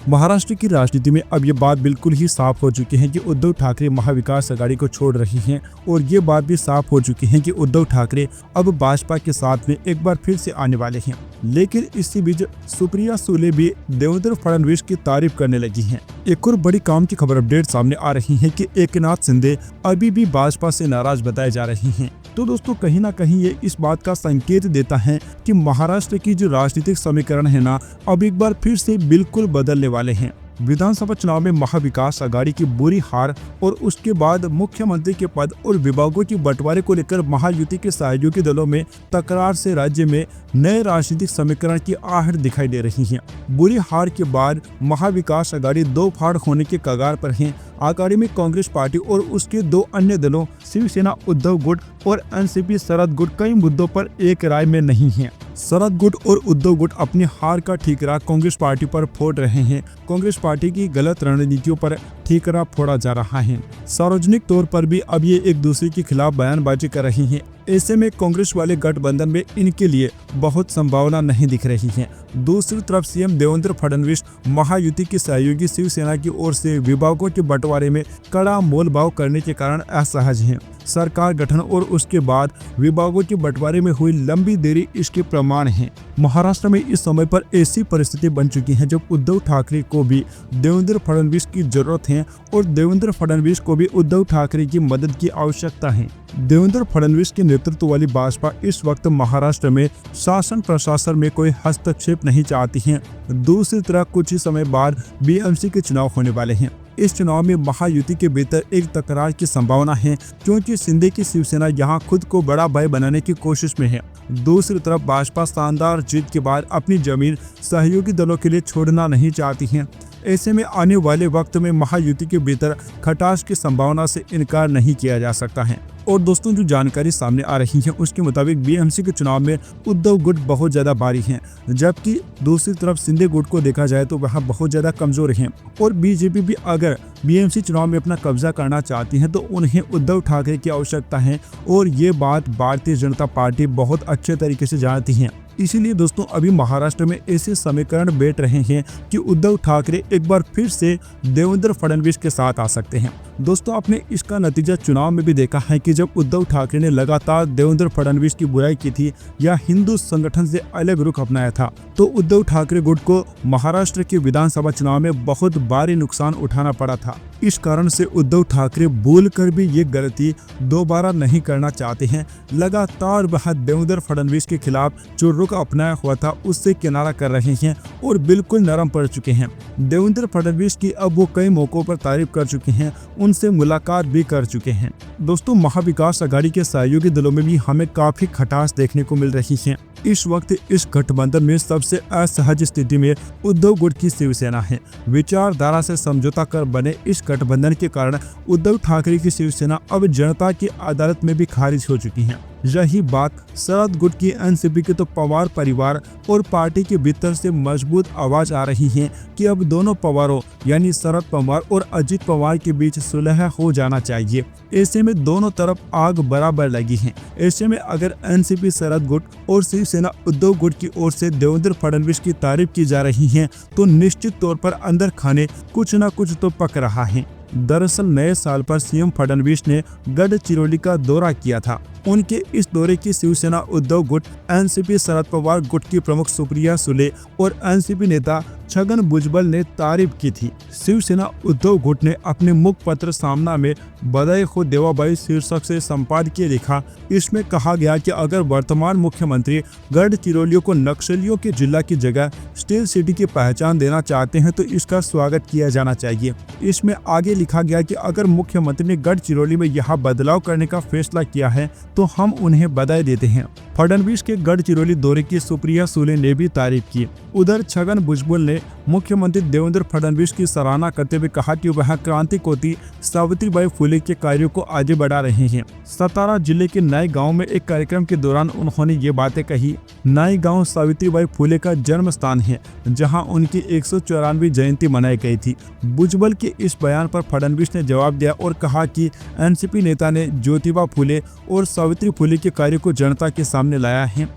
महाराष्ट्र की राजनीति में अब ये बात बिल्कुल ही साफ हो चुकी है कि उद्धव ठाकरे महाविकास आघाड़ी को छोड़ रही हैं और ये बात भी साफ हो चुकी है कि उद्धव ठाकरे अब भाजपा के साथ में एक बार फिर से आने वाले हैं। लेकिन इसी बीच सुप्रिया सुले भी देवेंद्र फडणवीस की तारीफ करने लगी हैं। एक और बड़ी काम की खबर अपडेट सामने आ रही है कि एकनाथ शिंदे अभी भी भाजपा से नाराज बताए जा रहे हैं। तो दोस्तों कहीं ना कहीं ये इस बात का संकेत देता है कि महाराष्ट्र की जो राजनीतिक समीकरण है ना, अब एक बार फिर से बिल्कुल बदलने वाले हैं। विधानसभा चुनाव में महाविकास आघाड़ी की बुरी हार और उसके बाद मुख्यमंत्री के पद और विभागों की बंटवारे को लेकर महायुति के सहयोगी दलों में तकरार से राज्य में नए राजनीतिक समीकरण की आहट दिखाई दे रही है। बुरी हार के बाद महाविकास आघाड़ी दो फाड़ होने के कगार पर है। आघाड़ी में कांग्रेस पार्टी और उसके दो अन्य दलों शिवसेना उद्धव गुट और एनसीपी शरद गुट कई मुद्दों पर एक राय में नहीं है। शरद गुट और उद्धव गुट अपनी हार का ठीकरा कांग्रेस पार्टी पर फोड़ रहे हैं। कांग्रेस पार्टी की गलत रणनीतियों पर ठीकरा फोड़ा जा रहा है। सार्वजनिक तौर पर भी अब ये एक दूसरे के खिलाफ बयानबाजी कर रही हैं। ऐसे में कांग्रेस वाले गठबंधन में इनके लिए बहुत संभावना नहीं दिख रही है। दूसरी तरफ सीएम देवेंद्र फडणवीस महायुति की सहयोगी शिवसेना की ओर से विभागों के बंटवारे में कड़ा मोलभाव करने के कारण असहज हैं। सरकार गठन और उसके बाद विभागों के बंटवारे में हुई लंबी देरी इसके प्रमाण हैं। महाराष्ट्र में इस समय पर ऐसी परिस्थिति बन चुकी है जब उद्धव ठाकरे को भी देवेंद्र फडणवीस की जरूरत है और देवेंद्र फडणवीस को भी उद्धव ठाकरे की मदद की आवश्यकता है। देवेंद्र फडणवीस के नेतृत्व वाली भाजपा इस वक्त महाराष्ट्र में शासन प्रशासन में कोई हस्तक्षेप नहीं चाहती है। दूसरी तरफ कुछ ही समय बाद बीएमसी के चुनाव होने वाले हैं। इस चुनाव में महायुति के भीतर एक तकरार की संभावना है क्योंकि शिंदे की शिवसेना यहां खुद को बड़ा भाई बनाने की कोशिश में है। दूसरी तरफ भाजपा शानदार जीत के बाद अपनी जमीन सहयोगी दलों के लिए छोड़ना नहीं चाहती है। ऐसे में आने वाले वक्त में महायुति के भीतर खटास की संभावना से इनकार नहीं किया जा सकता है। और दोस्तों जो जानकारी सामने आ रही है उसके मुताबिक बीएमसी के चुनाव में उद्धव गुट बहुत ज्यादा भारी हैं, जबकि दूसरी तरफ शिंदे गुट को देखा जाए तो वह बहुत ज्यादा कमजोर हैं। और बीजेपी भी अगर बीएमसी चुनाव में अपना कब्जा करना चाहती है तो उन्हें उद्धव ठाकरे की आवश्यकता है और ये बात भारतीय जनता पार्टी बहुत अच्छे तरीके से जानती है। इसीलिए दोस्तों अभी महाराष्ट्र में ऐसे समीकरण बैठ रहे हैं कि उद्धव ठाकरे एक बार फिर से देवेंद्र फडणवीस के साथ आ सकते हैं। दोस्तों आपने इसका नतीजा चुनाव में भी देखा है कि जब उद्धव ठाकरे ने लगातार देवेंद्र फडणवीस की बुराई की थी या हिंदू संगठन से अलग रुख अपनाया था तो उद्धव ठाकरे गुट को महाराष्ट्र के विधानसभा चुनाव में बहुत भारी नुकसान उठाना पड़ा था। इस कारण से उद्धव ठाकरे भूल कर भी ये गलती दोबारा नहीं करना चाहते हैं। लगातार वह देवेंद्र फडणवीस के खिलाफ जो रुख अपनाया हुआ था उससे किनारा कर रहे हैं और बिल्कुल नरम पड़ चुके हैं। देवेंद्र फडणवीस की अब वो कई मौकों पर तारीफ कर चुके हैं, उनसे मुलाकात भी कर चुके हैं। दोस्तों महाविकास आघाड़ी के सहयोगी दलों में भी हमें काफी खटास देखने को मिल रही है। इस वक्त इस गठबंधन में सबसे असहज स्थिति में उद्धव गुट की शिवसेना है। विचारधारा से समझौता कर बने इस गठबंधन के कारण उद्धव ठाकरे की शिवसेना अब जनता की अदालत में भी खारिज हो चुकी है। यही बात शरद गुट की एनसीपी के तो पवार परिवार और पार्टी के भीतर से मजबूत आवाज आ रही है कि अब दोनों पवारों यानी शरद पवार और अजित पवार के बीच सुलह हो जाना चाहिए। ऐसे में दोनों तरफ आग बराबर लगी है। ऐसे में अगर एनसीपी शरद गुट और शिवसेना उद्धव गुट की ओर से देवेंद्र फडणवीस की तारीफ की जा रही है तो निश्चित तौर पर अंदर खाने कुछ न कुछ तो पक रहा है। दरअसल नए साल पर सीएम फडणवीस ने गढ़चिरौली का दौरा किया था। उनके इस दौरे की शिवसेना उद्धव गुट, एनसीपी शरद पवार गुट की प्रमुख सुप्रिया सुले और एनसीपी नेता छगन भुजबल ने तारीफ की थी। शिवसेना उद्धव गुट ने अपने मुखपत्र सामना में बधाई हो देवाबाई शीर्षक से संपादकीय लिखा। इसमें कहा गया कि अगर वर्तमान मुख्यमंत्री गढ़चिरौली को नक्सलियों के जिला की जगह स्टील सिटी की पहचान देना चाहते हैं तो इसका स्वागत किया जाना चाहिए। इसमें आगे लिखा गया कि अगर मुख्यमंत्री ने गढ़चिरौली में यह बदलाव करने का फैसला किया है तो हम उन्हें बधाई देते हैं। फडणवीस के गढ़चिरौली दौरे की सुप्रिया सुले ने भी तारीफ की। उधर छगन भुजबल ने मुख्यमंत्री देवेंद्र फडणवीस की सराहना करते हुए कहा कि वह क्रांतिकोटी सावित्रीबाई फुले के कार्यों को आगे बढ़ा रहे हैं। सतारा जिले के नए गांव में एक कार्यक्रम के दौरान उन्होंने ये बातें कही। नए गांव सावित्रीबाई फुले का जन्म स्थान है जहां उनकी 194वीं जयंती मनाई गई थी। भुजबल के इस बयान पर फडणवीस ने जवाब दिया और कहा कि एनसीपी नेता ने ज्योतिबा फुले और सावित्री फुले के कार्य को जनता के सामने लाया है।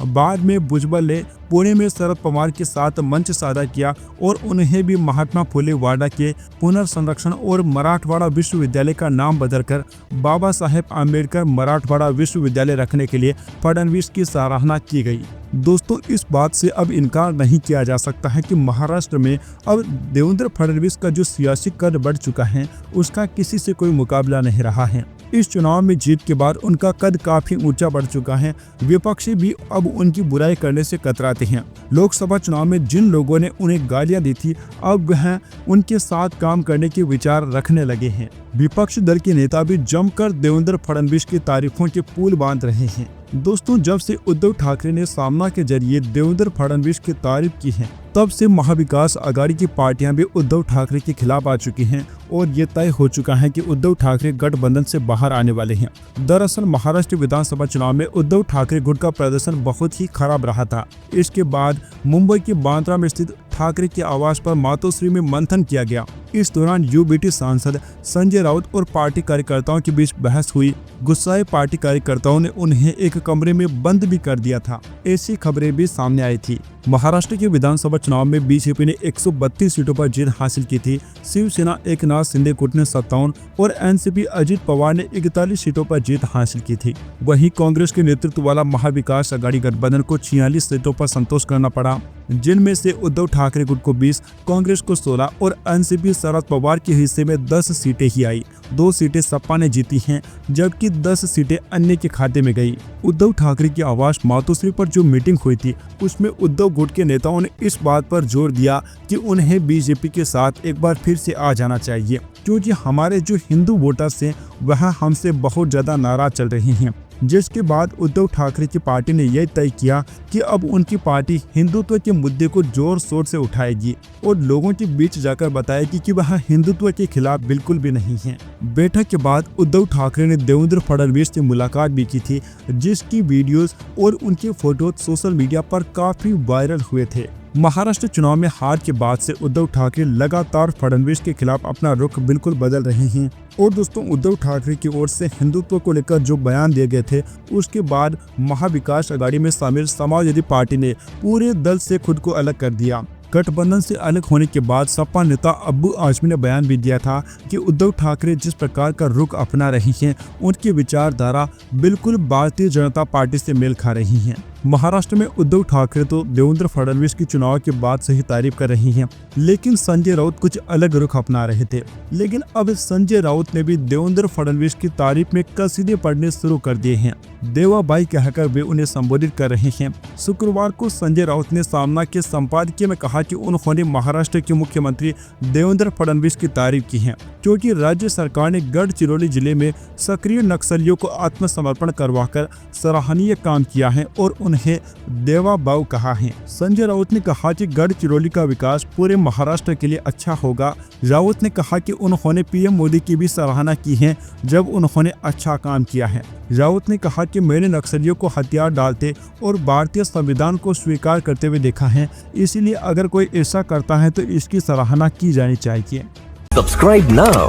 बाद में भुजबल ने पुणे में शरद पवार के साथ मंच साझा किया और उन्हें भी महात्मा फुले वाडा के पुनर्संरक्षण और मराठवाड़ा विश्वविद्यालय का नाम बदलकर बाबा साहेब आम्बेडकर मराठवाड़ा विश्वविद्यालय रखने के लिए फडणवीस की सराहना की गई। दोस्तों, इस बात से अब इनकार नहीं किया जा सकता है कि महाराष्ट्र में अब देवेंद्र फडणवीस का जो सियासी कद बढ़ चुका है उसका किसी से कोई मुकाबला नहीं रहा है। इस चुनाव में जीत के बाद उनका कद काफी ऊंचा बढ़ चुका है। विपक्षी भी अब उनकी बुराई करने से कतराते हैं। लोकसभा चुनाव में जिन लोगों ने उन्हें गालियां दी थी अब वह उनके साथ काम करने के विचार रखने लगे हैं। विपक्षी दल के नेता भी जमकर देवेंद्र फडणवीस की तारीफों के पुल बांध रहे हैं। दोस्तों, जब से उद्धव ठाकरे ने सामना के जरिए देवेंद्र फडणवीस की तारीफ की है तब से महाविकास आघाड़ी की पार्टियां भी उद्धव ठाकरे के खिलाफ आ चुकी हैं और ये तय हो चुका है कि उद्धव ठाकरे गठबंधन से बाहर आने वाले हैं। दरअसल महाराष्ट्र विधानसभा चुनाव में उद्धव ठाकरे गुट का प्रदर्शन बहुत ही खराब रहा था। इसके बाद मुंबई के बांद्रा में स्थित ठाकरे के आवास पर मातोश्री में मंथन किया गया। इस दौरान यूबीटी सांसद संजय राउत और पार्टी कार्यकर्ताओं के बीच बहस हुई। गुस्साए पार्टी कार्यकर्ताओं ने उन्हें एक कमरे में बंद भी कर दिया था। ऐसी खबरें भी सामने आई थी। महाराष्ट्र के विधानसभा चुनाव में बीजेपी ने 132 सीटों पर जीत हासिल की थी। शिवसेना एकनाथ शिंदे गुट ने 57 और एनसीपी अजित पवार ने 41 सीटों पर जीत हासिल की थी। वहीं कांग्रेस के नेतृत्व वाला महाविकास आघाड़ी गठबंधन को 46 सीटों पर संतोष करना पड़ा, जिनमें से उद्धव ठाकरे गुट को 20, कांग्रेस को 16 और एनसीपी शरद पवार के हिस्से में 10 सीटें ही आई। 2 सीटें सपा ने जीती हैं, जबकि 10 सीटें अन्य के खाते में गई। उद्धव ठाकरे की आवास मातोश्री पर जो मीटिंग हुई थी उसमें उद्धव गुट के नेताओं ने इस बात पर जोर दिया कि उन्हें बीजेपी के साथ एक बार फिर से आ जाना चाहिए, क्योंकि हमारे जो हिंदू वोटर्स हैं वह हमसे बहुत ज्यादा नाराज चल रहे हैं। जिसके बाद उद्धव ठाकरे की पार्टी ने यह तय किया कि अब उनकी पार्टी हिंदुत्व के मुद्दे को जोर शोर से उठाएगी और लोगों के बीच जाकर बताएगी कि वह हिंदुत्व के खिलाफ बिल्कुल भी नहीं है। बैठक के बाद उद्धव ठाकरे ने देवेंद्र फडणवीस से मुलाकात भी की थी, जिसकी वीडियोस और उनके फोटो सोशल मीडिया पर काफी वायरल हुए थे। महाराष्ट्र चुनाव में हार के बाद से उद्धव ठाकरे लगातार फडणवीस के खिलाफ अपना रुख बिल्कुल बदल रहे हैं। और दोस्तों, उद्धव ठाकरे की ओर से हिंदुत्व को लेकर जो बयान दिए गए थे उसके बाद महाविकास आघाड़ी में शामिल समाजवादी पार्टी ने पूरे दल से खुद को अलग कर दिया। गठबंधन से अलग होने के बाद सपा नेता अब्बू आजमी ने बयान भी दिया था कि उद्धव ठाकरे जिस प्रकार का रुख अपना रही हैं उनकी विचारधारा बिल्कुल भारतीय जनता पार्टी से मेल खा रही हैं। महाराष्ट्र में उद्धव ठाकरे तो देवेंद्र फडणवीस की चुनाव के बाद से ही तारीफ कर रही हैं, लेकिन संजय राउत कुछ अलग रुख अपना रहे थे। लेकिन अब संजय राउत ने भी देवेंद्र फडणवीस की तारीफ में कसीदे पढ़ने शुरू कर दिए हैं। देवाबाई कहकर वे उन्हें संबोधित कर रहे हैं। शुक्रवार को संजय राउत ने सामना के संपादकीय में कहा कि उन्होंने महाराष्ट्र के मुख्यमंत्री देवेंद्र फडणवीस की तारीफ की है, क्योंकि राज्य सरकार ने गढ़चिरौली जिले में सक्रिय नक्सलियों को आत्मसमर्पण करवाकर सराहनीय काम किया है और उन्हें देवाबाऊ कहा है। संजय राउत ने कहा कि गढ़चिरौली का विकास पूरे महाराष्ट्र के लिए अच्छा होगा। राउत ने कहा कि उन्होंने पीएम मोदी की भी सराहना की है जब उन्होंने अच्छा काम किया है। राउत ने कहा कि मैंने नक्सलियों को हथियार डालते और भारतीय संविधान को स्वीकार करते हुए देखा है, इसीलिए अगर कोई ऐसा करता है तो इसकी सराहना की जानी चाहिए। Subscribe now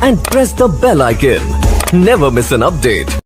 and press the bell icon. Never miss an update.